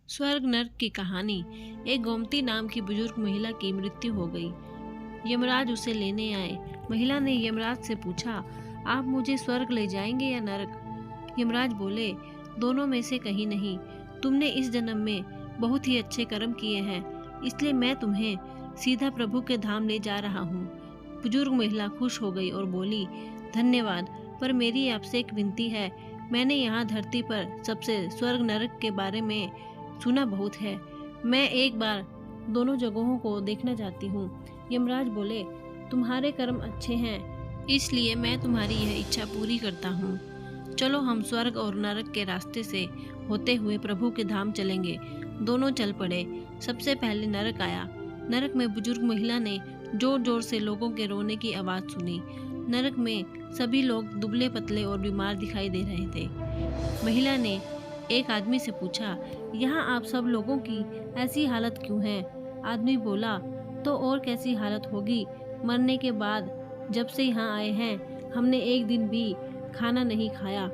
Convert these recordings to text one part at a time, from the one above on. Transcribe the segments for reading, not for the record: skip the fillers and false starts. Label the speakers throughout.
Speaker 1: स्वर्ग नर्क की कहानी। एक गोमती नाम की बुजुर्ग महिला की मृत्यु हो गई। यमराज उसे लेने आए। महिला ने यमराज से पूछा, आप मुझे स्वर्ग ले जाएंगे या नरक? यमराज बोले, दोनों में से कहीं नहीं। तुमने इस जन्म में बहुत ही अच्छे कर्म किए हैं, इसलिए मैं तुम्हें सीधा प्रभु के धाम ले जा रहा हूँ। बुजुर्ग महिला खुश हो गई और बोली, धन्यवाद, पर मेरी आपसे एक विनती है। मैंने यहाँ धरती पर सबसे स्वर्ग नरक के बारे में सुना बहुत है। मैं एक बार दोनों जगहों को देखना चाहती हूँ। यमराज बोले, तुम्हारे कर्म अच्छे हैं, इसलिए मैं तुम्हारी यह इच्छा पूरी करता हूँ। चलो हम स्वर्ग और नरक के रास्ते से होते हुए प्रभु के धाम चलेंगे। दोनों चल पड़े। सबसे पहले नरक आया। नरक में बुजुर्ग महिला ने जोर जोर से लोगों के रोने की आवाज सुनी। नरक में सभी लोग दुबले पतले और बीमार दिखाई दे रहे थे। महिला ने एक आदमी से पूछा, यहाँ आप सब लोगों की ऐसी हालत क्यों है? आदमी बोला, तो और कैसी हालत होगी, मरने के बाद। जब से यहाँ आए हैं हमने एक दिन भी खाना नहीं खाया।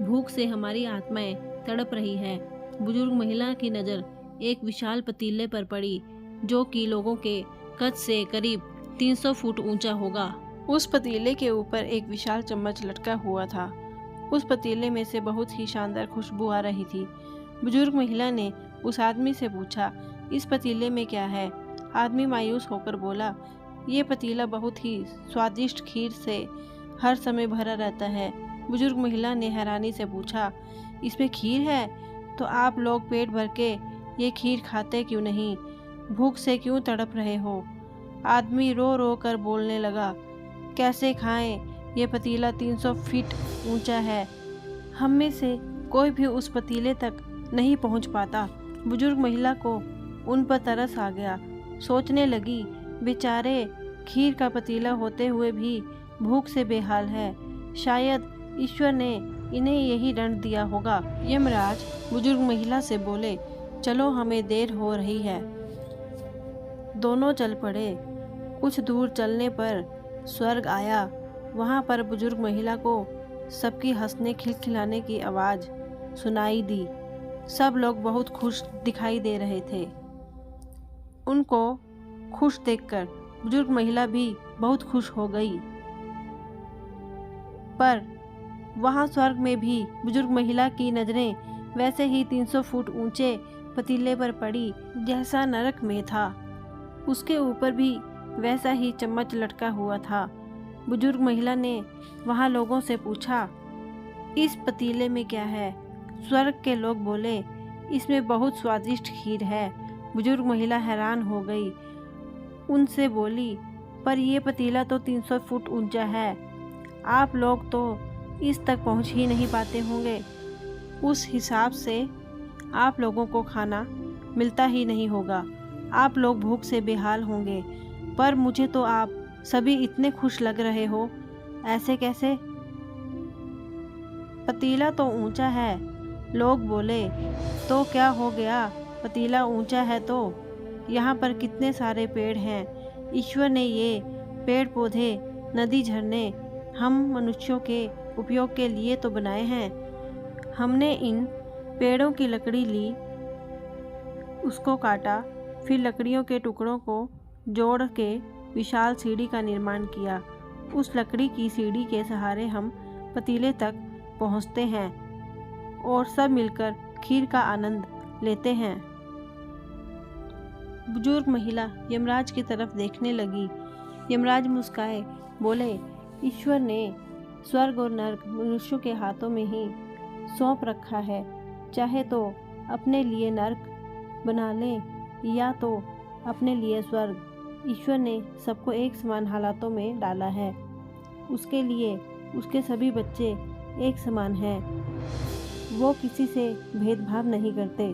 Speaker 1: भूख से हमारी आत्माएं तड़प रही है। बुजुर्ग महिला की नज़र एक विशाल पतीले पर पड़ी, जो कि लोगों के कद से करीब 300 फुट ऊंचा होगा।
Speaker 2: उस पतीले के ऊपर एक विशाल चम्मच लटका हुआ था। उस पतीले में से बहुत ही शानदार खुशबू आ रही थी। बुजुर्ग महिला ने उस आदमी से पूछा, इस पतीले में क्या है? आदमी मायूस होकर बोला, ये पतीला बहुत ही स्वादिष्ट खीर से हर समय भरा रहता है। बुजुर्ग महिला ने हैरानी से पूछा, इसमें खीर है? तो आप लोग पेट भर के ये खीर खाते क्यों नहीं? भूख से क्यों तड़प रहे हो? आदमी रो रो कर बोलने लगा, कैसे खाएं? ये पतीला 300 फीट ऊंचा है। हम में से कोई भी उस पतीले तक नहीं पहुंच पाता। बुजुर्ग महिला को उन पर तरस आ गया। सोचने लगी, बेचारे खीर का पतीला होते हुए भी भूख से बेहाल है। शायद ईश्वर ने इन्हें यही दंड दिया होगा। यमराज बुजुर्ग महिला से बोले, चलो हमें देर हो रही है। दोनों चल पड़े। कुछ दूर चलने पर स्वर्ग आया। वहाँ पर बुजुर्ग महिला को सबकी हंसने खिलखिलाने की आवाज़ सुनाई दी। सब लोग बहुत खुश दिखाई दे रहे थे। उनको खुश देखकर बुजुर्ग महिला भी बहुत खुश हो गई। पर वहाँ स्वर्ग में भी बुजुर्ग महिला की नज़रें वैसे ही 300 फुट ऊंचे पतीले पर पड़ी जैसा नरक में था। उसके ऊपर भी वैसा ही चम्मच लटका हुआ था। बुजुर्ग महिला ने वहाँ लोगों से पूछा, इस पतीले में क्या है? स्वर्ग के लोग बोले, इसमें बहुत स्वादिष्ट खीर है। बुजुर्ग महिला हैरान हो गई। उनसे बोली, पर यह पतीला तो 300 फुट ऊंचा है। आप लोग तो इस तक पहुंच ही नहीं पाते होंगे। उस हिसाब से आप लोगों को खाना मिलता ही नहीं होगा। आप लोग भूख से बेहाल होंगे। पर मुझे तो आप सभी इतने खुश लग रहे हो, ऐसे कैसे? पतीला तो ऊंचा है। लोग बोले, तो क्या हो गया? पतीला ऊंचा है तो यहाँ पर कितने सारे पेड़ हैं। ईश्वर ने ये पेड़ पौधे, नदी, झरने हम मनुष्यों के उपयोग के लिए तो बनाए हैं। हमने इन पेड़ों की लकड़ी ली, उसको काटा, फिर लकड़ियों के टुकड़ों को जोड़ के विशाल सीढ़ी का निर्माण किया। उस लकड़ी की सीढ़ी के सहारे हम पतीले तक पहुंचते हैं और सब मिलकर खीर का आनंद लेते हैं। बुजुर्ग महिला यमराज की तरफ देखने लगी। यमराज मुस्काए, बोले, ईश्वर ने स्वर्ग और नरक मनुष्यों के हाथों में ही सौंप रखा है। चाहे तो अपने लिए नरक बना लें या तो अपने लिए स्वर्ग। ईश्वर ने सबको एक समान हालातों में डाला है। उसके लिए उसके सभी बच्चे एक समान हैं। वो किसी से भेदभाव नहीं करते।